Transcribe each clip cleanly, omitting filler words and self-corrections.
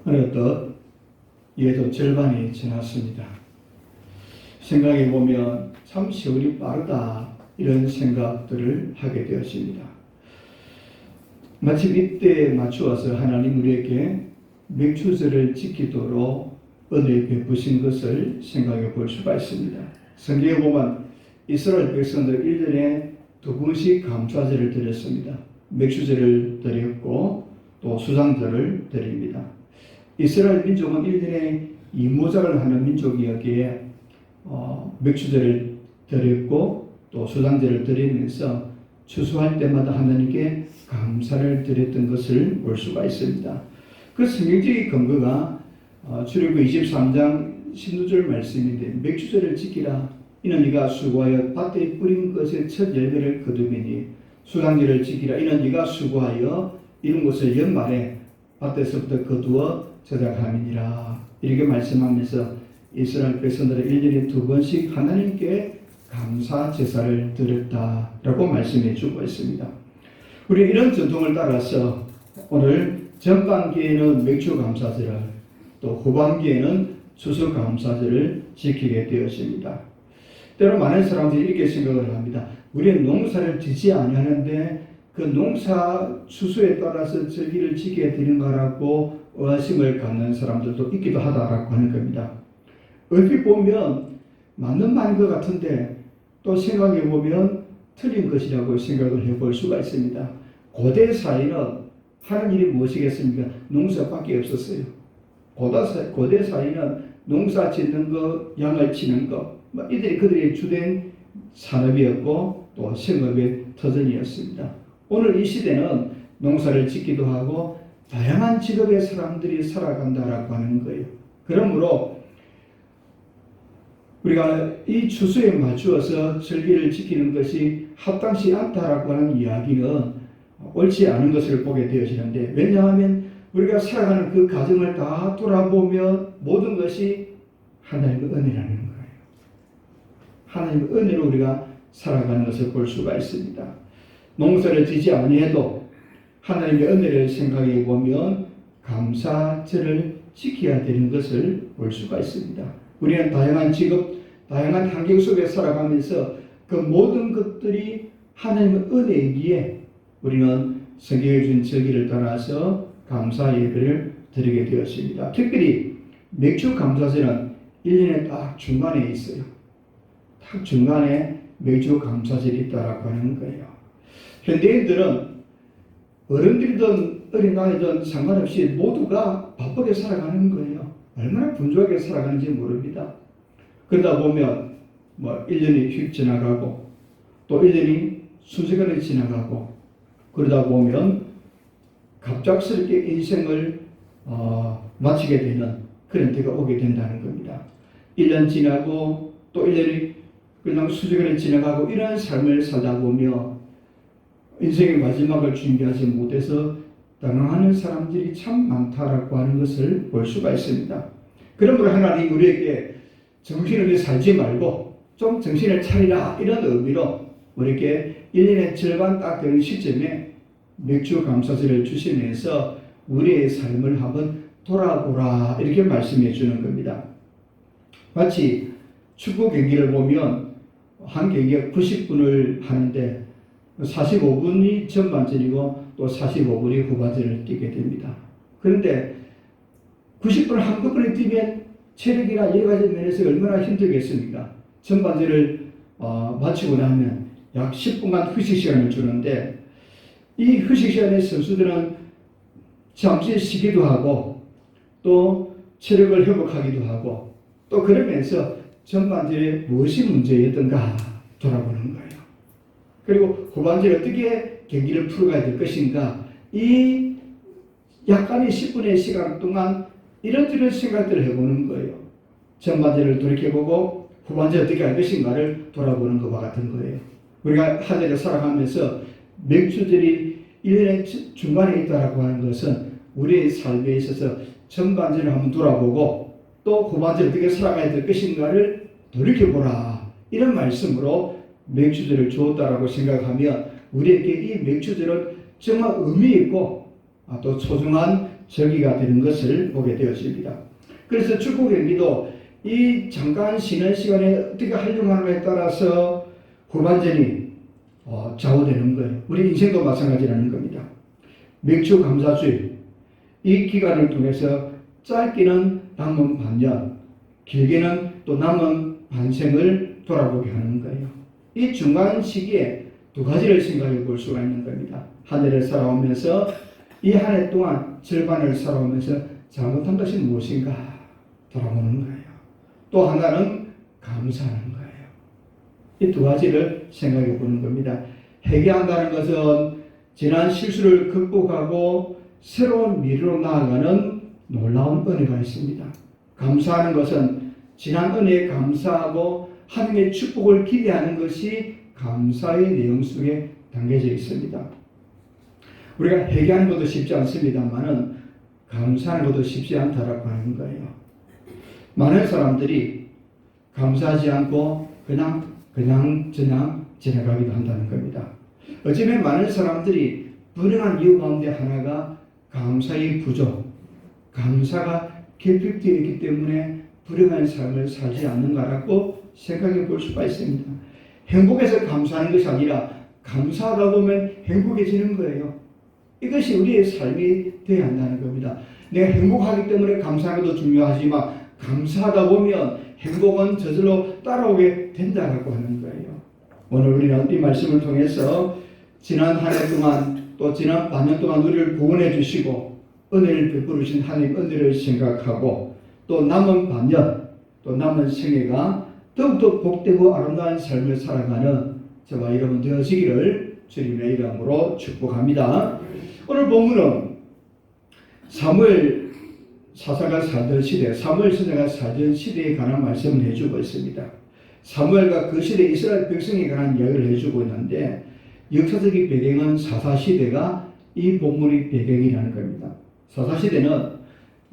어느덧 이해도 절반이 지났습니다. 생각해보면 참 세월이 빠르다 이런 생각들을 하게 되었습니다. 마침 이때에 맞추어서 하나님 우리에게 맥추절을 지키도록 은혜 베푸신 것을 생각해 볼 수가 있습니다. 성경에 보면 이스라엘 백성들 1년에 2번씩 감사제를 드렸습니다. 맥추절을 드렸고 또 수장절을 드립니다. 이스라엘 민족은 1년에 이모작을 하는 민족이었기에 맥추절을 드렸고 또 수장절을 드리면서 추수할 때마다 하나님께 감사를 드렸던 것을 볼 수가 있습니다. 그 성경적인 근거가 출애굽기 23장 16절 말씀인데 맥추절을 지키라. 이는 네가 수고하여 밭에 뿌린 것의 첫 열매를 거두매니 수장절을 지키라. 이는 네가 수고하여 이룬 것을 연말에 밭에서부터 거두어 저작함이니라. 이렇게 말씀하면서 이스라엘 백성들은 1년에 2번씩 하나님께 감사 제사를 드렸다라고 말씀해 주고 있습니다. 우리 이런 전통을 따라서 오늘 전반기에는 맥주 감사절을 또 후반기에는 추수 감사절을 지키게 되었습니다. 때로 많은 사람들이 이렇게 생각을 합니다. 우리는 농사를 짓지 아니하는데 그 농사 추수에 따라서 절기를 지켜야 되는가라고 의심을 갖는 사람들도 있기도 하다라고 하는 겁니다. 얼핏 보면 맞는 말인 것 같은데 또 생각해 보면 틀린 것이라고 생각을 해볼 수가 있습니다. 고대 사회는 하는 일이 무엇이겠습니까? 농사밖에 없었어요. 고대 사회는 농사 짓는 거, 양을 치는 거, 이들이 그들의 주된 산업이었고 또 생업의 터전이었습니다. 오늘 이 시대는 농사를 짓기도 하고 다양한 직업의 사람들이 살아간다라고 하는 거예요. 그러므로 우리가 이 추수에 맞추어서 절기를 지키는 것이 합당치 않다라고 하는 이야기는 옳지 않은 것을 보게 되어지는데, 왜냐하면 우리가 살아가는 그 과정을 다 돌아보면 모든 것이 하나님의 은혜라는 거예요. 하나님의 은혜로 우리가 살아가는 것을 볼 수가 있습니다. 농사를 지지 아니해도 하나님의 은혜를 생각해 보면 감사절을 지켜야 되는 것을 볼 수가 있습니다. 우리는 다양한 직업, 다양한 환경 속에 살아가면서 그 모든 것들이 하나님의 은혜이기에 우리는 성경에 준 절기를 따라서 감사 예배를 드리게 되었습니다. 특별히 맥주 감사절은 1년에 딱 중간에 있어요. 딱 중간에 맥주 감사절이 있다라고 하는 거예요. 현대인들은 어른들이든 어린아이든 상관없이 모두가 바쁘게 살아가는 거예요. 얼마나 분주하게 살아가는지 모릅니다. 그러다 보면 1년이 휙 지나가고 또 1년이 순식간에 지나가고 그러다 보면 갑작스럽게 인생을 마치게 되는 그런 때가 오게 된다는 겁니다. 1년 지나고 또 1년이 그냥 순식간에 지나가고 이런 삶을 살다 보면 인생의 마지막을 준비하지 못해서 당황하는 사람들이 참 많다라고 하는 것을 볼 수가 있습니다. 그러므로 하나님 우리에게 정신을 살지 말고 좀 정신을 차리라 이런 의미로 우리에게 1년의 절반 딱 되는 시점에 맥주 감사절을 주시면서 우리의 삶을 한번 돌아보라 이렇게 말씀해 주는 겁니다. 마치 축구 경기를 보면 한 경기에 90분을 하는데 45분이 전반전이고 또 45분이 후반전을 뛰게 됩니다. 그런데 90분 한꺼번에 뛰면 체력이나 여러 가지 면에서 얼마나 힘들겠습니까? 전반전을 마치고 나면 약 10분간 휴식 시간을 주는데 이 휴식 시간에 선수들은 잠시 쉬기도 하고 또 체력을 회복하기도 하고 또 그러면서 전반전에 무엇이 문제였던가 돌아보는 거예요. 그리고 후반전에 어떻게 경기를 풀어가야 될 것인가 이 약간의 10분의 시간 동안 이런저런 생각들을 해보는 거예요. 전반전을 돌이켜보고 후반전 어떻게 할 것인가를 돌아보는 것과 같은 거예요. 우리가 한 해를 살아가면서 맥주절이 1년의 중간에 있다라고 하는 것은 우리의 삶에 있어서 전반전을 한번 돌아보고 또 후반전 어떻게 살아가야 될 것인가를 돌이켜보라 이런 말씀으로 맥주절을 주었다라고 생각하면 우리에게 이 맥주절은 정말 의미 있고 또 소중한 절기가 되는 것을 보게 되었습니다. 그래서 축구 경기도 이 잠깐 쉬는 시간에 어떻게 활용하느냐에 따라서 후반전이 좌우되는 거예요. 우리 인생도 마찬가지라는 겁니다. 맥주 감사주의 이 기간을 통해서 짧게는 남은 반년, 길게는 또 남은 반생을 돌아보게 하는 거예요. 이 중간 시기에 두 가지를 생각해 볼 수가 있는 겁니다. 한 해를 살아오면서 이 한 해 동안 절반을 살아오면서 잘못한 것이 무엇인가 돌아보는 거예요. 또 하나는 감사하는 거예요. 이 두 가지를 생각해 보는 겁니다. 회개한다는 것은 지난 실수를 극복하고 새로운 미래로 나아가는 놀라운 은혜가 있습니다. 감사하는 것은 지난 은혜에 감사하고 하나님의 축복을 기대하는 것이 감사의 내용 속에 담겨져 있습니다. 우리가 회개하는 것도 쉽지 않습니다만은 감사하는 것도 쉽지 않다라고 하는 거예요. 많은 사람들이 감사하지 않고 그냥 지나가기도 한다는 겁니다. 어쩌면 많은 사람들이 불행한 이유 가운데 하나가 감사의 부족, 감사가 결핍되어 있기 때문에 불행한 삶을 살지 않는가라고 생각해 볼 수가 있습니다. 행복해서 감사하는 것이 아니라 감사하다 보면 행복해지는 거예요. 이것이 우리의 삶이 되어야 한다는 겁니다. 내가 행복하기 때문에 감사하는 것도 중요하지만 감사하다 보면 행복은 저절로 따라오게 된다고 하는 거예요. 오늘 우리는 이 말씀을 통해서 지난 한 해 동안 또 지난 반년 동안 우리를 구원해 주시고 은혜를 베풀어 주신 하나님 은혜를 생각하고 또 남은 반년 또 남은 생애가 더욱더 복되고 아름다운 삶을 살아가는 저와 여러분 되어지기를 주님의 이름으로 축복합니다. 오늘 본문은 사무엘 사사가 살던 시대, 사무엘 선지자가 살던 시대에 관한 말씀을 해주고 있습니다. 사무엘과 그 시대 이스라엘 백성에 관한 이야기를 해주고 있는데 역사적인 배경은 사사시대가 이 본문의 배경이라는 겁니다. 사사시대는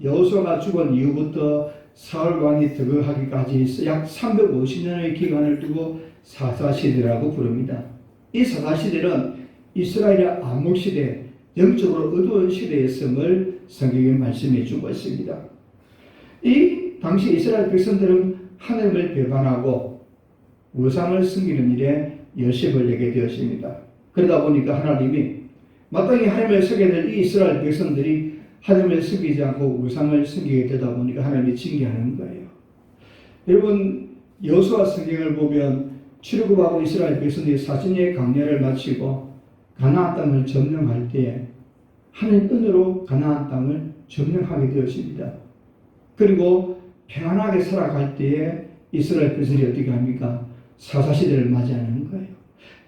여호수아가 죽은 이후부터 사울 왕이 득어하기까지 약 350년의 기간을 두고 사사시대라고 부릅니다. 이 사사시대는 이스라엘의 암흑시대, 영적으로 어두운 시대였음을 성경에 말씀해 주고 있습니다. 이 당시 이스라엘 백성들은 하나님을 배반하고 우상을 섬기는 일에 열심을 내게 되었습니다. 그러다 보니까 하나님이 마땅히 하나님을 섬겨야 될 이 이스라엘 백성들이 하나님을 섬기지 않고 우상을 섬기게 되다 보니까 하나님이 징계하는 거예요. 여러분 여호수아 성경을 보면 출애굽하고 이스라엘 백성들이 40년의 강렬을 마치고 가나안 땅을 점령할 때에 하나님 은혜로 가나안 땅을 점령하게 되었습니다. 그리고 평안하게 살아갈 때에 이스라엘 백성들이 어떻게 합니까? 사사시대를 맞이하는 거예요.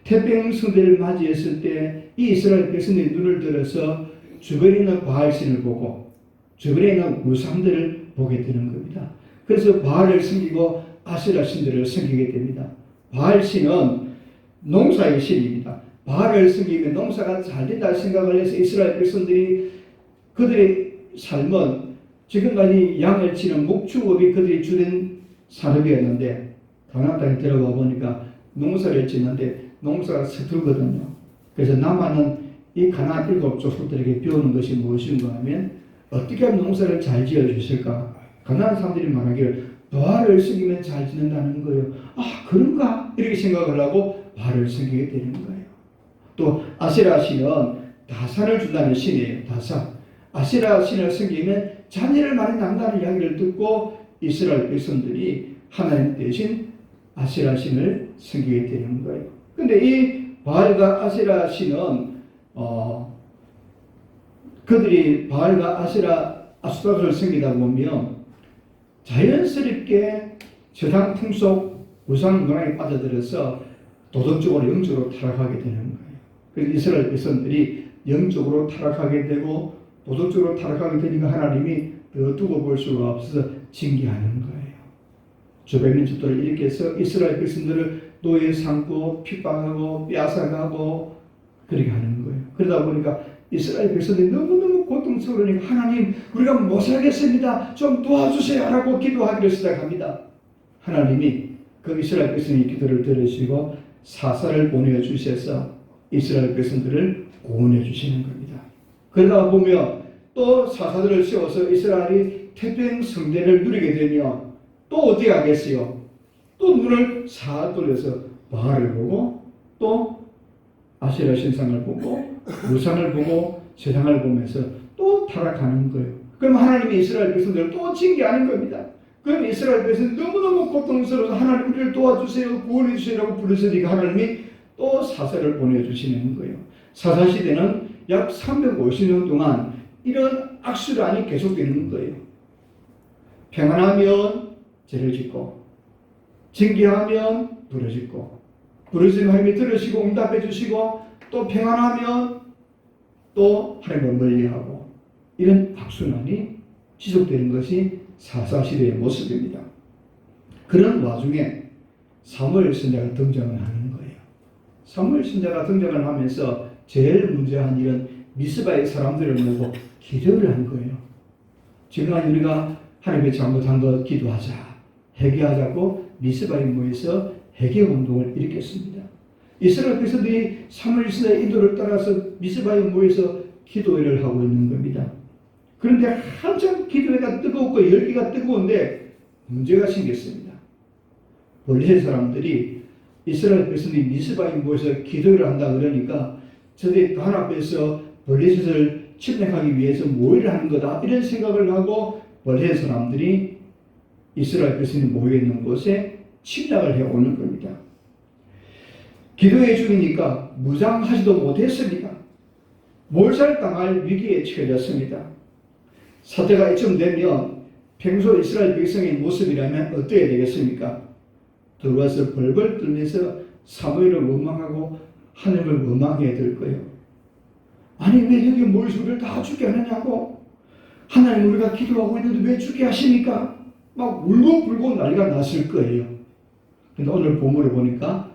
태평성대를 맞이했을 때 이 이스라엘 백성들이 눈을 들어서 주변에 있는 바알신을 보고 주변에 있는 우상들을 보게 되는 겁니다. 그래서 바알을 섬기고 아세라 신들을 섬기게 됩니다. 바알신은 농사의 신입니다. 바알을 섬기면 농사가 잘 된다 생각을 해서 이스라엘 백성들이 그들의 삶은 지금까지 양을 치는 목축업이 그들이 주된 산업이었는데 가나안 땅에 들어가 보니까 농사를 짓는데 농사가 서툴거든요. 그래서 남한은 이 가나안 7족 족속들에게 배우는 것이 무엇인가 하면 어떻게 하면 농사를 잘 지어주실까? 가나안 사람들이 말하기를 바알을 섬기면 잘 짓는다는 거예요. 아 그런가? 이렇게 생각을 하고 바알을 섬기게 되는 거예요. 또 아세라 신은 다산을 준다는 신이에요. 다산. 아세라 신을 섬기면 자녀를 많이 낳는다는 이야기를 듣고 이스라엘 백성들이 하나님 대신 아세라 신을 섬기게 되는 거예요. 근데 이 바알과 아세라 신은 그들이 바알과 아세라 아스타로를 섬기다 보면 자연스럽게 세상 풍속 우상 문화에 빠져들어서 도덕적으로 영적으로 타락하게 되는 거예요. 그래서 이스라엘 백성들이 영적으로 타락하게 되고 도덕적으로 타락하게 되니까 하나님이 더 두고 볼 수가 없어서 징계하는 거예요. 주변의 집들을 일으켜서 이스라엘 백성들을 노예 삼고 핍박하고 빼앗아가고 그렇게 하는 거예요. 그러다 보니까 이스라엘 백성들이 너무너무 고통스러우니까 하나님 우리가 못 살겠습니다. 좀 도와주세요 라고 기도하기를 시작합니다. 하나님이 그 이스라엘 백성의 기도를 들으시고 사사를 보내주셔서 이스라엘 백성들을 구원해 주시는 겁니다. 그러다 보면 또 사사들을 세워서 이스라엘이 태평 성대를 누리게 되면 또 어떻게 하겠어요? 또 눈을 사 돌려서 바알을 보고 또 아세라 신상을 보고 우상을 보고 세상을 보면서 또 타락하는 거예요. 그럼 하나님이 이스라엘 백성들을 또 징계하는 겁니다. 그럼 이스라엘 백성은 너무너무 고통스러워서 하나님 우리를 도와주세요, 구원해 주세요라고 부르시니까 하나님이 또 사사를 보내주시는 거예요. 사사시대는 약 350년 동안 이런 악순환이 계속되는 거예요. 평안하면 죄를 짓고 징계하면 부르짖고 부르짖으면 하나님이 들으시고 응답해 주시고 또 평안하면 또 하나님을 멀리하고 이런 악순환이 지속되는 것이 사사시대의 모습입니다. 그런 와중에 사무엘 선지자가 등장을 하는 거예요. 사무엘 선지자가 등장을 하면서 제일 문제한 일은 미스바의 사람들을 모으고 기도를 한 거예요. 지금 우리가 하나님의 잘못한 것 기도하자, 회개하자고 미스바에 모여서 회개 운동을 일으켰습니다. 이스라엘 백성들이 사무엘 선지자의 인도를 따라서 미스바에 모여서 기도회를 하고 있는 겁니다. 그런데 한참 기도회가 뜨겁고 열기가 뜨거운데 문제가 생겼습니다. 블레셋 사람들이 이스라엘 백성들이 미스바에 모여서 기도회를 한다 그러니까 저들이 단 앞에서 블레셋을 침략하기 위해서 모의를 하는 거다 이런 생각을 하고 블레셋 사람들이 이스라엘 백성이 모여있는 곳에 침략을 해오는 겁니다. 기도회 중이니까 무장하지도 못했습니다. 몰살당할 위기에 처해졌습니다. 사태가 이쯤 되면 평소 이스라엘 백성의 모습이라면 어떻게 되겠습니까? 들어와서 벌벌 떨면서 사무엘을 원망하고 하나님을 원망해야 될 거예요. 아니 왜 여기 모여서 우리를 다 죽게 하느냐고. 하나님 우리가 기도하고 있는데 왜 죽게 하십니까? 막 울고불고 난리가 났을 거예요. 근데 오늘 본문을 보니까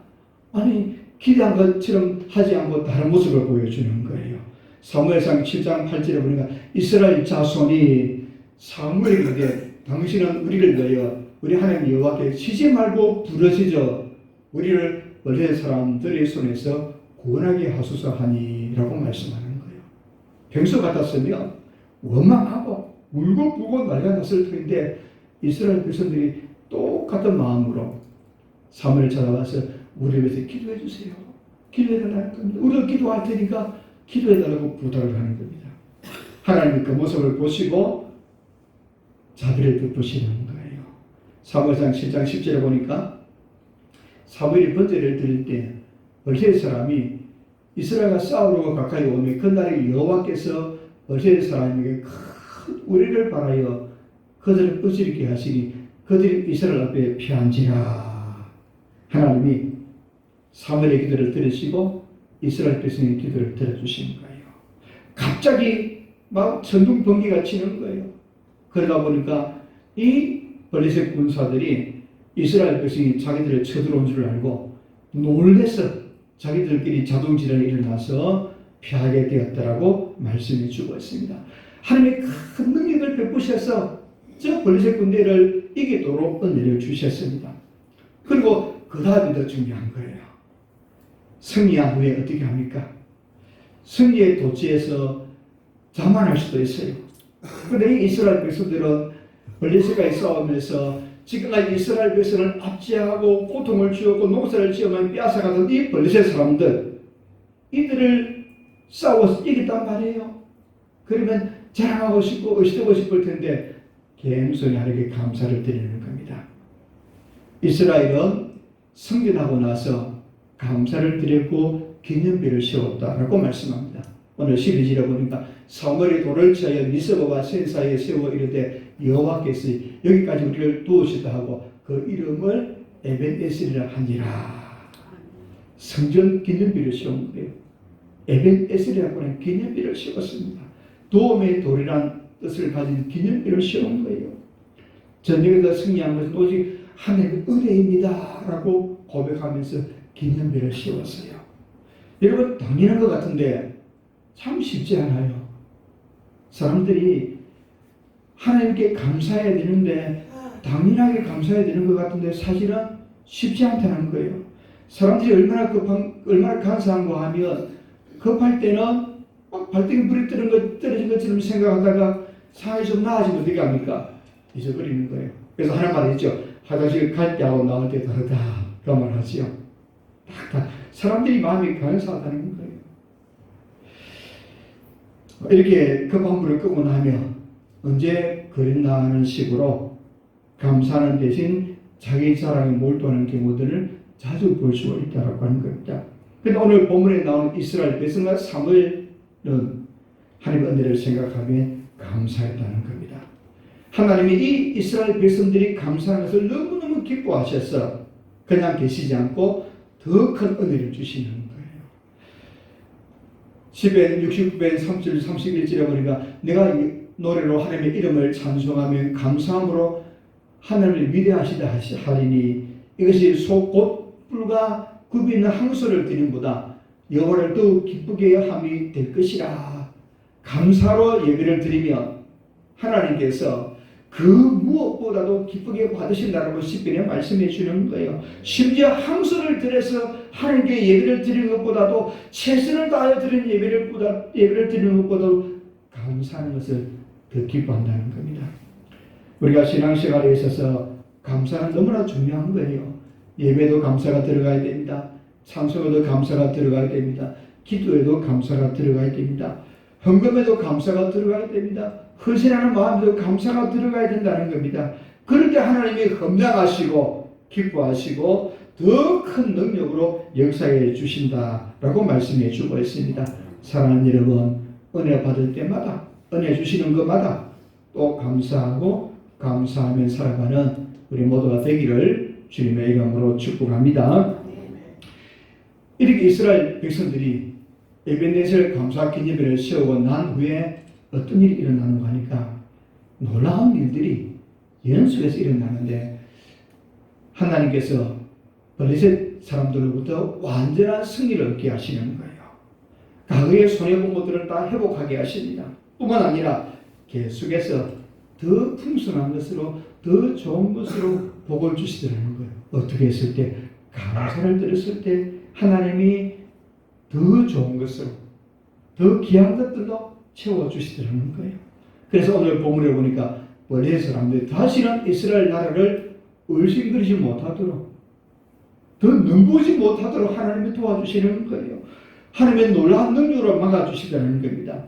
아니 기대한 것처럼 하지 않고 다른 모습을 보여주는 거예요. 사무엘상 7장 8절에 보니까 이스라엘 자손이 사무엘에게 당신은 우리를 위하여 우리 하나님 여호와께 쉬지 말고 부르짖어 우리를 블레셋 사람들의 손에서 구원하게 하소서 하니라고 말씀하는 거예요. 평소 같았으면 원망하고 울고불고 난리가 났을 텐데 이스라엘 백성들이 똑같은 마음으로 사무엘을 찾아와서 우리를 위해서 기도해 주세요. 기도해달라는 겁니다. 우리가 기도할 테니까 기도해달라고 부탁을 하는 겁니다. 하나님이 그 모습을 보시고 자비를 베푸시는 거예요. 사무엘상 7장 10절에 보니까 사무엘이 번제를 드릴 때 블레셋 사람이 이스라엘과 싸우려고 가까이 오면 그날에 여호와께서 블레셋 사람에게 큰 우리를 바라여 그들을 어지럽게 하시니 그들이 이스라엘 앞에 피한지라. 하나님이 사무엘의 기도를 들으시고 이스라엘 백성의 기도를 들어주시는 거예요. 갑자기 막 천둥 번개가 치는 거예요. 그러다 보니까 이 블레셋 군사들이 이스라엘 백성이 자기들을 쳐들어온 줄 알고 놀래서 자기들끼리 자동질환이 일어나서 피하게 되었다라고 말씀해 주고 있습니다. 하나님의 큰 능력을 베푸셔서 저 블레셋 군대를 이기도록 은혜를 주셨습니다. 그리고 그 다음이 더 중요한 거예요. 승리한 후에 어떻게 합니까? 승리의 도취에서 자만할 수도 있어요. 그런데 이스라엘 백성들은 블레셋과의 싸우면서 지금까지 이스라엘 백성을 압제하고 고통을 주었고 농사를 지어만 빼앗아가던 이 블레셋 사람들 이들을 싸워서 이겼단 말이에요. 그러면 자랑하고 싶고 의식하고 싶을 텐데 겸손히 하나님께 감사를 드리는 겁니다. 이스라엘은 승리하고 나서 감사를 드리고 기념비를 세웠다라고 말씀합니다. 오늘 12절에 보니까 사무엘이 돌을 치하여 미스바와 센 사이에 세워 이르되 여호와께서 여기까지 우리를 도우시다 하고 그 이름을 에벤에셀이라 하니라. 성전 기념비를 세운 거예요. 에벤에셀이라고 하는 기념비를 세웠습니다. 도움의 돌이란 뜻을 가진 기념비를 세운 거예요. 전쟁에서 승리한 것은 오직 하나님의 은혜입니다 라고 고백하면서 기념비를 세웠어요. 여러분 당연한 것 같은데 참 쉽지 않아요. 사람들이 하나님께 감사해야 되는데 당연하게 감사해야 되는 것 같은데 사실은 쉽지 않다는 거예요. 사람들이 얼마나 감사한가 하면 급할 때는 막 발등에 불이 떨어진 것처럼 생각하다가 상황이 좀 나아지면 어떻게 합니까? 잊어버리는 거예요. 그래서 하는 말이 있죠. 화장실 갈 때하고 나올 때 다르다. 그 말 하지요. 다 사람들이 마음이 변사하다는 거예요. 이렇게 급한 불을 끄고 나면 언제 그랬나 하는 식으로 감사하는 대신 자기 자랑에 몰두하는 경우들을 자주 볼 수 있다고 하는 겁니다. 그런데 오늘 본문에 나오는 이스라엘 백성과 사무엘은 하나님의 은혜를 생각하며 감사했다는 겁니다. 하나님이 이 이스라엘 백성들이 감사하는 것을 너무너무 기뻐하셔서 그냥 계시지 않고 더 큰 은혜를 주시는 거예요. 시편 69편 30절 31절에 보니까 내가 이 노래로 하나님의 이름을 찬송하며 감사함으로 하나님을 위대하시다 하리니 이것이 곧 뿔과 굽이 있는 항소를 드림보다 여호와를 더욱 기쁘게 함이 될 것이라. 감사로 예배를 드리면 하나님께서 그 무엇보다도 기쁘게 받으신다라고 시편에 말씀해 주는 거예요. 심지어 항소를 드려서 하나님께 예배를 드리는 것보다도 최선을 다하여 드리는 예배를 드리는 것보다도 감사하는 것을 더 기뻐한다는 겁니다. 우리가 신앙생활에 있어서 감사는 너무나 중요한 거예요. 예배도 감사가 들어가야 됩니다. 찬송에도 감사가 들어가야 됩니다. 기도에도 감사가 들어가야 됩니다. 헌금에도 감사가 들어가야 됩니다. 헌신하는 마음에도 감사가 들어가야 된다는 겁니다. 그럴 때 하나님이 흠양하시고 기뻐하시고 더 큰 능력으로 역사해 주신다라고 말씀해 주고 있습니다. 사랑하는 여러분, 은혜 받을 때마다 은혜 주시는 것마다 또 감사하고 감사하며 살아가는 우리 모두가 되기를 주님의 이름으로 축복합니다. 이렇게 이스라엘 백성들이 에벤네셀 감사 기념일을 세우고 난 후에 어떤 일이 일어나는가 하니까 놀라운 일들이 연속해서 일어나는데 하나님께서 블레셋 사람들로부터 완전한 승리를 얻게 하시는 거예요. 과거에 손해본 것들을 다 회복하게 하십니다. 뿐만 아니라 계속해서 더 풍성한 것으로 더 좋은 것으로 복을 주시더라는 거예요. 어떻게 했을 때? 감사를 드렸을 때 하나님이 더 좋은 것으로 더 귀한 것들로 채워주시더라는 거예요. 그래서 오늘 본문에 보니까 블레셋 사람들이 다시는 이스라엘 나라를 얼씬거리지 못하도록 더 넘보지 못하도록 하나님이 도와주시는 거예요. 하나님의 놀라운 능력으로 막아주시다는 겁니다.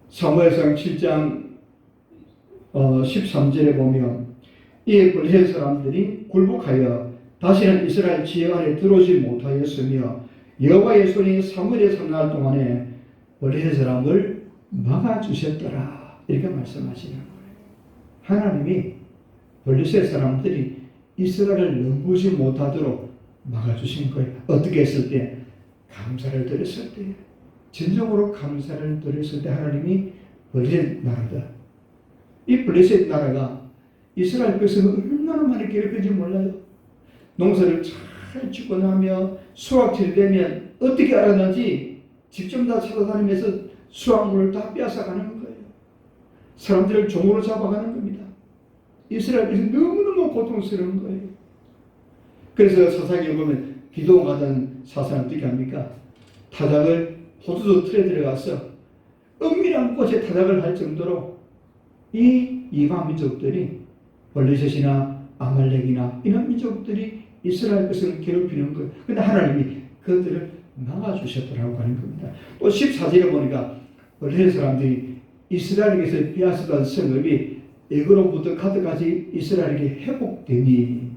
사무엘상 7장 13절에 보면 이 블레셋 사람들이 굴복하여 다시는 이스라엘 지역 안에 들어오지 못하였으며 여호와의 손이 사무엘의 3날 동안에 블레셋 사람을 막아주셨더라. 이렇게 말씀하시는 거예요. 하나님이 블레셋 사람들이 이스라엘을 넘보지 못하도록 막아주신 거예요. 어떻게 했을 때? 감사를 드렸을 때, 진정으로 감사를 드렸을 때 하나님이 블레셋 나라다. 이 블레셋 나라가 이스라엘 백성을 얼마나 많이 괴롭힌지 몰라요. 농사를 잘 짓고 나면 수확철이 되면 어떻게 알았는지 직접 다 찾아다니면서 수확물을 다 빼앗아가는 거예요. 사람들을 종으로 잡아가는 겁니다. 이스라엘 백성이 너무너무 고통스러운 거예요. 그래서 사사기에 보면 기도하던 사사는 어떻게 합니까? 타작을 호두도 틀에 들어가서 은밀한 곳에 타작을 할 정도로 이 이방 민족들이 블레셋이나 아말렉이나 이런 민족들이 이스라엘 백성을 괴롭히는 거예요. 그런데 하나님이 그들을 막아주셨더라고 하는 겁니다. 또 14절에 보니까 블레셋 사람들이 이스라엘에게서 빼앗았던 성읍이 애굽으로부터 가드까지 이스라엘에게 회복되니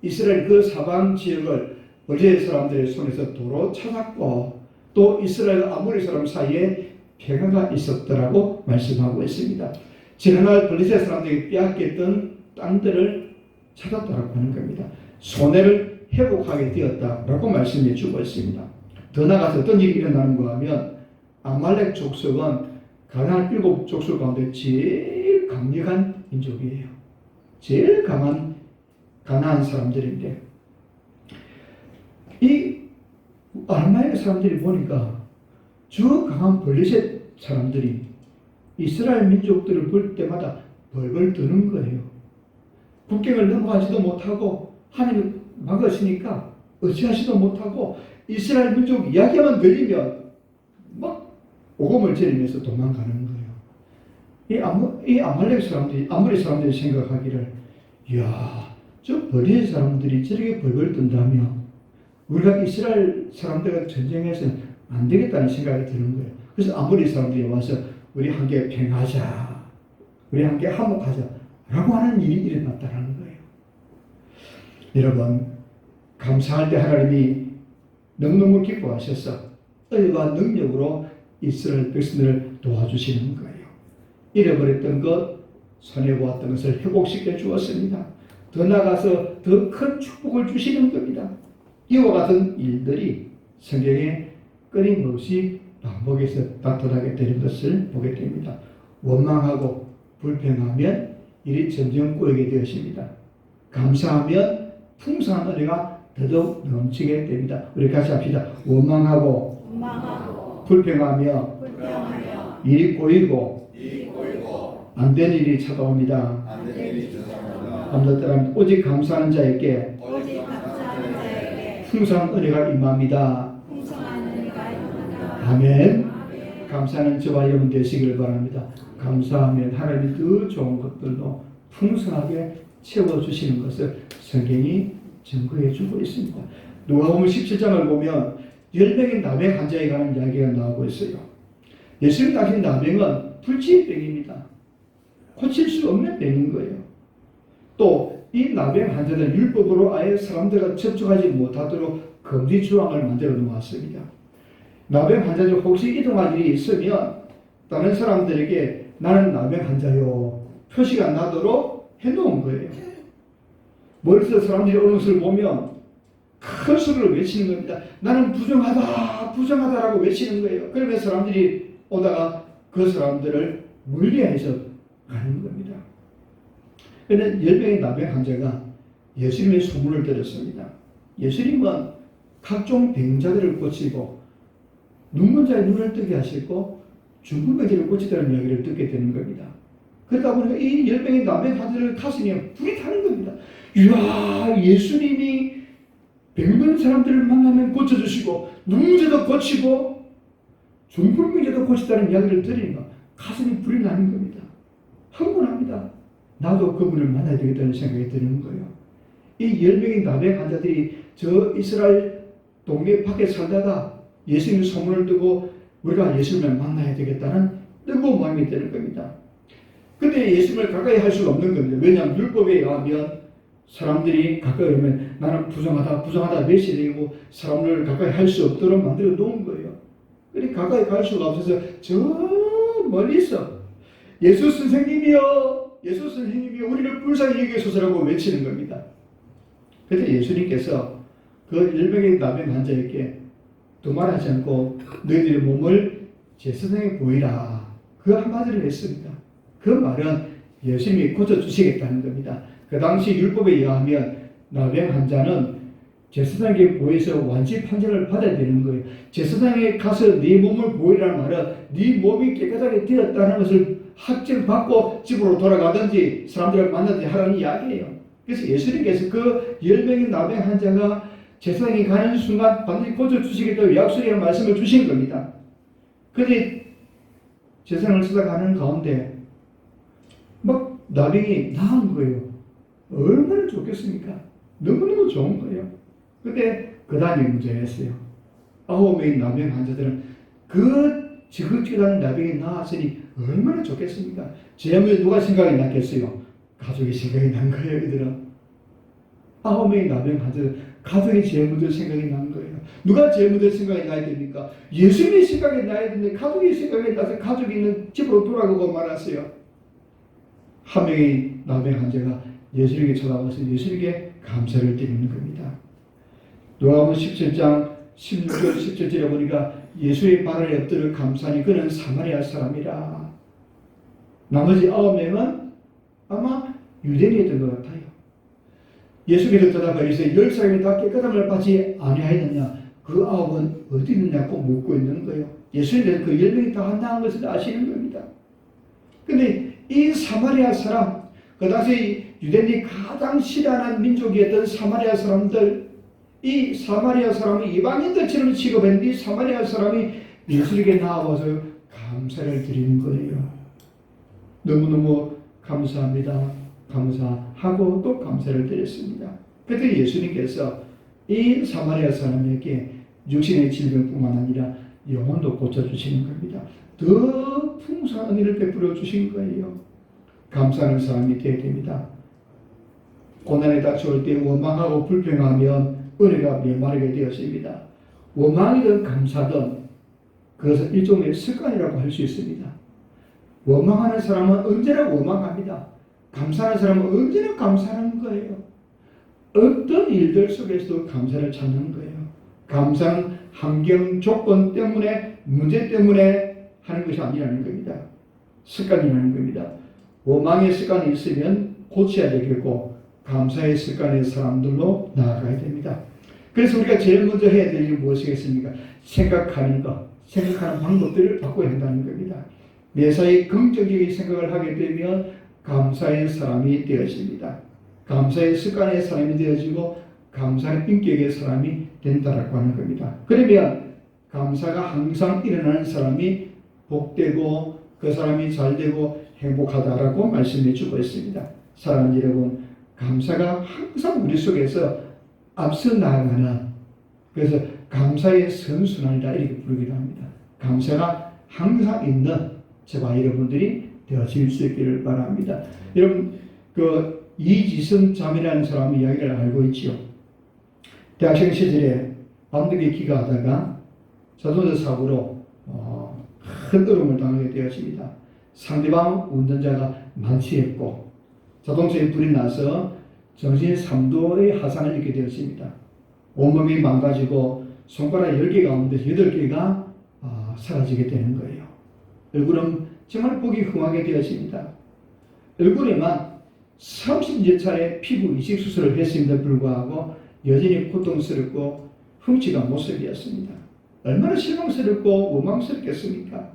이스라엘 그 사방 지역을 블레셋 사람들의 손에서 도로 찾았고 또 이스라엘과 아모리 사람 사이에 평화가 있었더라고 말씀하고 있습니다. 지난날 블레셋 사람들이 빼앗겼던 땅들을 찾았다고 하는 겁니다. 손해를 회복하게 되었다라고 말씀해 주고 있습니다. 더 나아가서 어떤 일이 일어나는가 하면 아말렉 족속은 가나안 7족속 가운데 제일 강력한 민족이에요. 제일 강한 가나안 사람들인데 이 아말렉 사람들이 보니까 저 강한 블레셋 사람들이 이스라엘 민족들을 볼 때마다 벌벌 드는 거예요. 국경을 넘어가지도 못하고 하나님이 막으시니까 어찌하지도 못하고 이스라엘 민족 이야기만 들리면 막 복음을 전하면서 도망가는 거예요. 이 아말렉 사람들이, 아모리 사람들이 생각하기를, 이야, 저 버리의 사람들이 저렇게 벌벌 뜬다면 우리가 이스라엘 사람들과 전쟁해서는 안 되겠다는 생각이 드는 거예요. 그래서 아모리 사람들이 와서 우리 함께 평하자, 우리 함께 화목하자 라고 하는 일이 일어났다는 거예요. 여러분, 감사할 때 하나님이 너무너무 기뻐하셔서 은혜와 능력으로 이스라엘 백성들을 도와주시는 거예요. 잃어버렸던 것, 손해보았던 것을 회복시켜 주었습니다. 더 나아가서 더 큰 축복을 주시는 겁니다. 이와 같은 일들이 성경에 끊임없이 반복해서 나타나게 되는 것을 보게 됩니다. 원망하고 불평하면 일이 점점 꼬이게 되었습니다. 감사하면 풍성한 은혜가 더더욱 넘치게 됩니다. 우리 같이 합시다. 원망하고 불평하며 일이 꼬이고 안 된 일이 찾아옵니다. 오직 감사하는 자에게 풍성한 은혜가 임합니다. 아멘. 감사하는 저와 여러분 되시길 바랍니다. 감사하면 하나님이 그 좋은 것들도 풍성하게 채워주시는 것을 성경이 증거해 주고 있습니다. 누가복음 17장을 보면 10명의 나병 환자에 관한 이야기가 나오고 있어요. 예수님 당시 나병은 불치병입니다. 고칠 수 없는 병인 거예요. 또 이 나병 환자들 율법으로 아예 사람들과 접촉하지 못하도록 금지 조항을 만들어 놓았습니다. 나병 환자들 혹시 이동할 일이 있으면 다른 사람들에게 나는 나병 환자요 표시가 나도록 해놓은 거예요. 멀리서 사람들이 오는 것을 보면 큰 소리로 외치는 겁니다. 나는 부정하다라고 외치는 거예요. 그러면 사람들이 오다가 그 사람들을 멀리해서 가는 겁니다. 그런데 10명의 나병 환자가 예수님의 소문을 들었습니다. 예수님은 각종 병자들을 고치고 눈먼 자의 눈을 뜨게 하시고 중풍병자를 고치다는 이야기를 듣게 되는 겁니다. 그러다 보니까 이 10명의 나병 환자들 가슴에 불이 타는 겁니다. 이야, 예수님이 병든 사람들을 만나면 고쳐주시고 눈문제도 고치고 중풍병자도 고치다는 이야기를 들으니까 가슴이 불이 나는 겁니다. 흥분합니다. 나도 그분을 만나야 되겠다는 생각이 드는 거예요. 이 10명의 나병 환자들이 저 이스라엘 동네 밖에 살다가 예수님 소문을 듣고 우리가 예수님을 만나야 되겠다는 뜨거운 마음이 드는 겁니다. 근데 예수님을 가까이 할 수가 없는 겁니다. 왜냐하면 율법에 의하면 사람들이 가까이 오면 나는 부정하다 외치되고 사람을 가까이 할 수 없도록 만들어 놓은 거예요. 그러니까 가까이 갈 수가 없어서 저 멀리서 예수 선생님이여 우리를 불쌍히 여기소서라고 외치는 겁니다. 그때 예수님께서 그 10명의 나병 환자에게 두말하지 않고 너희들의 몸을 제사장에 보이라 그 한마디를 했습니다. 그 말은 예수님이 고쳐주시겠다는 겁니다. 그 당시 율법에 의하면 나병 환자는 제사장에게 보여서 완치 판정을 받아야 되는 거예요. 제사장에 가서 네 몸을 보이라는 말은 네 몸이 깨끗하게 되었다는 것을 확증받고 집으로 돌아가든지 사람들을 만나든지 하라는 이야기예요. 그래서 예수님께서 그 10명의 나병 환자가 제사장에 가는 순간 반드시 고쳐주시겠다고 약속의 말씀을 주신 겁니다. 그런데 제사장을 찾아가는 가운데 막 나병이 나은 거예요. 얼마나 좋겠습니까? 너무너무 좋은 거예요. 근데 그 다음에 문제였어요. 9명의 나병 환자들은 그 지긋지긋한 나병이 나았으니 얼마나 좋겠습니까? 제물에 누가 생각이 났겠어요? 가족이 생각이 난 거예요. 이들은 9명의 나병 환자들 가족의 제물들 생각이 난 거예요. 누가 제물들 생각이 나야 됩니까? 예수님의 생각이 나야 되는데 가족의 생각이 나서 가족이 있는 집으로 돌아가고 말았어요. 한 명의 나병 환자가 예수님에게 찾아와서 예수님에게 감사를 드리는 겁니다. 누가복음 17장 16절 17절에 보니까 예수의 발을 엎드려 감사하니 그는 사마리아 사람이라. 나머지 9명은 아마 유대인이었던 것 같아요. 예수께서 대답하시되 10사람이 다 깨끗함을 받지 아니하였느냐? 그 9은 어디 있느냐고 묻고 있는 거예요. 예수님께서 그 10명이 다 나은 것을 아시는 겁니다. 근데 이 사마리아 사람, 그 당시 유대인이 가장 싫어하는 민족이었던 사마리아 사람들, 이 사마리아 사람이 이방인들처럼 취급했는데 이 사마리아 사람이 예수에게 나와서 감사를 드리는 거예요. 너무너무 감사합니다. 감사하고 또 감사를 드렸습니다. 그때 예수님께서 이 사마리아 사람에게 육신의 질병뿐만 아니라 영혼도 고쳐주시는 겁니다. 더 풍성한 은혜를 베풀어 주신 거예요. 감사하는 사람이 되어야 됩니다. 고난에 닥쳐올 때 원망하고 불평하면 은혜가 메마르게 되었습니다. 원망이든 감사든 그것은 일종의 습관이라고 할 수 있습니다. 원망하는 사람은 언제나 원망합니다. 감사하는 사람은 언제나 감사하는 거예요. 어떤 일들 속에서도 감사를 찾는 거예요. 감사는 환경, 조건 때문에, 문제 때문에 하는 것이 아니라는 겁니다. 습관이라는 겁니다. 원망의 습관이 있으면 고쳐야 되겠고 감사의 습관의 사람들로 나아가야 됩니다. 그래서 우리가 제일 먼저 해야 될 일은 무엇이겠습니까? 생각하는 것, 생각하는 방법들을 바꿔야 한다는 겁니다. 매사에 긍정적인 생각을 하게 되면 감사의 사람이 되어집니다. 감사의 습관의 사람이 되어지고 감사의 인격의 사람이 된다라고 하는 겁니다. 그러면 감사가 항상 일어나는 사람이 복되고 그 사람이 잘되고 행복하다라고 말씀해 주고 있습니다. 사랑하는 여러분, 감사가 항상 우리 속에서 앞서 나아가는, 그래서 감사의 선순환이라 이렇게 부르기도 합니다. 감사가 항상 있는 저와 여러분들이 되어질 수 있기를 바랍니다. 여러분, 이지선 자매라는 사람 이야기를 알고 있지요. 대학생 시절에 밤늦게 귀가하다가 자동차 사고로 큰 어려움을 당하게 되었습니다. 상대방 운전자가 만취했고 자동차에 불이 나서 정신 3도의 하상을 입게 되었습니다. 온몸이 망가지고 손가락 10개 가운데 8개가 사라지게 되는 거예요. 얼굴은 정말 보기 흉하게 되었습니다. 얼굴에만 30여 차례 피부 이식 수술을 했음에도 불구하고 여전히 고통스럽고 흉측한 모습이었습니다. 얼마나 실망스럽고 원망스럽겠습니까?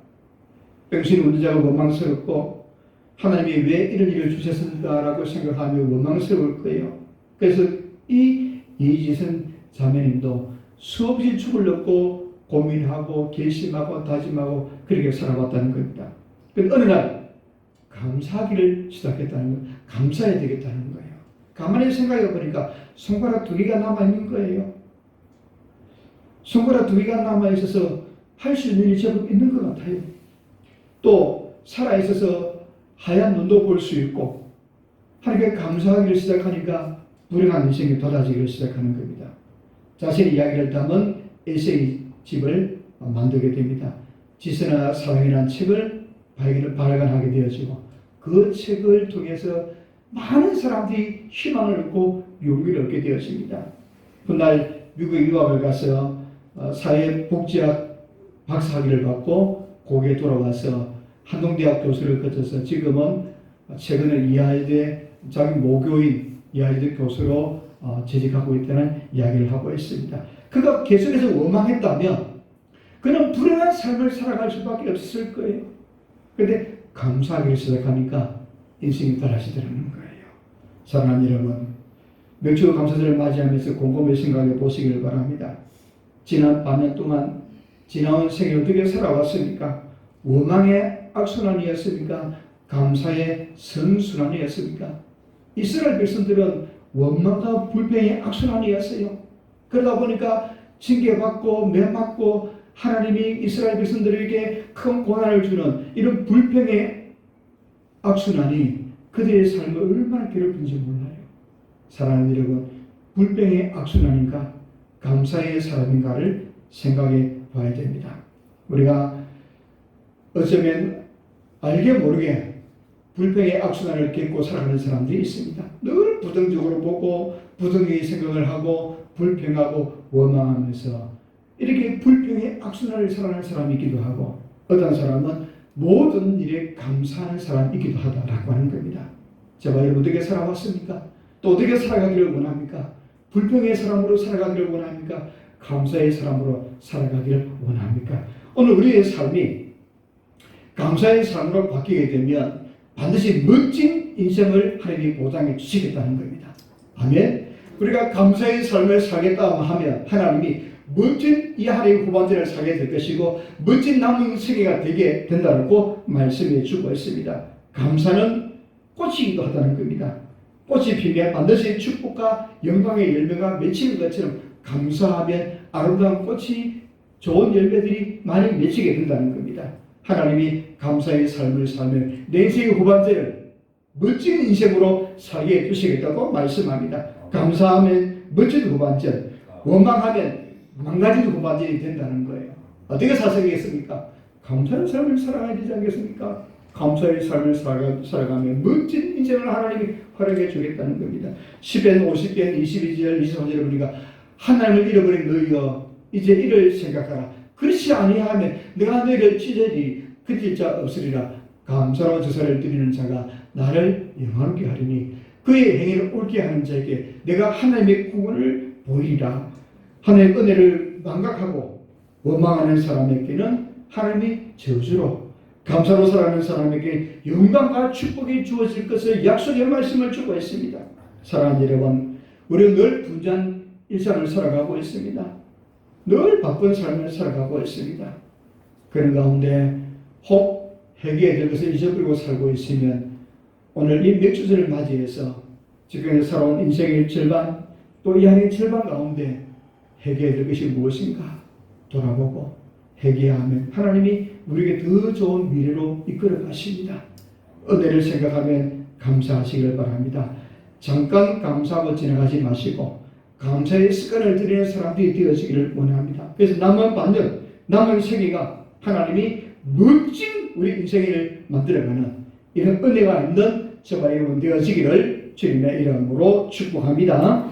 병신 운전자가 원망스럽고 하나님이 왜 이런 일을 주셨을까라고 생각하며 원망스러울 거예요. 그래서 이지선 자매님도 수없이 죽으려고 고민하고 결심하고 다짐하고 그렇게 살아왔다는 겁니다. 그런데 어느 날 감사하기를 시작했다는 거예요. 감사해야 되겠다는 거예요. 가만히 생각해 보니까 손가락 2개가 남아있는 거예요. 손가락 2개가 남아있어서 할 수 있는 일이 제법 있는 것 같아요. 또 살아있어서 하얀 눈도 볼 수 있고 하나님께 감사하기를 시작하니까 불행한 인생이 쏟아지기를 시작하는 겁니다. 자신의 이야기를 담은 에세이집을 만들게 됩니다. 지선과 사랑이라는 책을 발간하게 되어지고 그 책을 통해서 많은 사람들이 희망을 얻고 용기를 얻게 되었습니다. 훗날 미국 유학을 가서 사회복지학 박사학위를 받고 고국에 돌아와서 한동대학 교수를 거쳐서 지금은 최근에 이화여대 자기 모교인 이화여대 교수로 재직하고 있다는 이야기를 하고 있습니다. 그가 계속해서 원망했다면 그는 불행한 삶을 살아갈 수밖에 없을 거예요. 그런데 감사하기를 시작하니까 인생이 달라지더라는 거예요. 사랑하는 여러분, 명절 감사절을 맞이하면서 곰곰이 생각해 보시길 바랍니다. 지난 반년 동안 지나온 생을 어떻게 살아왔습니까? 원망의 악순환이었습니까? 감사의 선순환이었습니까? 이스라엘 백성들은 원망과 불평의 악순환이었어요. 그러다 보니까 징계받고 매맞고 하나님이 이스라엘 백성들에게 큰 고난을 주는 이런 불평의 악순환이 그들의 삶을 얼마나 괴롭힌지 몰라요. 사랑하는 여러분, 불평의 악순환인가 감사의 사람인가를 생각해 봐야 됩니다. 우리가 어쩌면 알게 모르게 불평의 악순환을 겪고 살아가는 사람들이 있습니다. 늘 부정적으로 보고 부정적인 생각을 하고 불평하고 원망하면서 이렇게 불평의 악순환을 살아가는 사람이 있기도 하고 어떤 사람은 모든 일에 감사하는 사람이기도 하다라고 하는 겁니다. 저와 여러분 어떻게 살아왔습니까? 또 어떻게 살아가기를 원합니까? 불평의 사람으로 살아가기를 원합니까? 감사의 사람으로 살아가기를 원합니까? 오늘 우리의 삶이 감사의 사람으로 바뀌게 되면 반드시 멋진 인생을 하나님이 보장해 주시겠다는 겁니다. 아멘. 우리가 감사의 삶을 살겠다 하면 하나님이 멋진 이 하나님의 후반전을 살게 될 것이고 멋진 남은 생애가 되게 된다고 말씀해 주고 있습니다. 감사는 꽃이기도 하다는 겁니다. 꽃이 피면 반드시 축복과 영광의 열매가 맺히는 것처럼 감사하면 아름다운 꽃이 좋은 열매들이 많이 맺히게 된다는 겁니다. 하나님이 감사의 삶을 살면 내 인생의 후반전을 멋진 인생으로 살게 해주시겠다고 말씀합니다. 감사하면 멋진 후반전, 원망하면 망가진 후반전이 된다는 거예요. 어떻게 사성이겠습니까? 감사의 삶을 살아가야 되지 않겠습니까? 감사의 삶을 살아가면 멋진 인생을 하나님이 허락해 주겠다는 겁니다. 시편 50편 22절 24절에 보니까 하나님을 잃어버린 너희여 이제 이를 생각하라. 그렇지 아니하면 내가 너희를 찢으리 그칠 자 없으리라. 감사로 제사를 드리는 자가 나를 영화롭게 하리니 그의 행위를 옳게 하는 자에게 내가 하나님의 구원을 보이리라. 하나님의 은혜를 망각하고 원망하는 사람에게는 하나님이 저주로, 감사로 살아가는 사람에게 영광과 축복이 주어질 것을 약속의 말씀을 주고 있습니다. 사랑하는 여러분, 우리는 늘 분주한 일상을 살아가고 있습니다. 늘 바쁜 삶을 살아가고 있습니다. 그런 가운데 혹 회개해야 될 것을 잊어버리고 살고 있으면 오늘 이 맥주절을 맞이해서 지금 살아온 인생의 절반 또 이 안의 절반 가운데 회개해야 될 것이 무엇인가 돌아보고 회개하면 하나님이 우리에게 더 좋은 미래로 이끌어 가십니다. 은혜를 생각하면 감사하시길 바랍니다. 잠깐 감사하고 지나가지 마시고 감사의 습관을 들이는 사람들이 되어지기를 원합니다. 그래서 남은 반년, 남은 세계가 하나님이 멋진 우리 인생을 만들어가는 이런 은혜가 있는 저와 여러분 되어지기를 주님의 이름으로 축복합니다.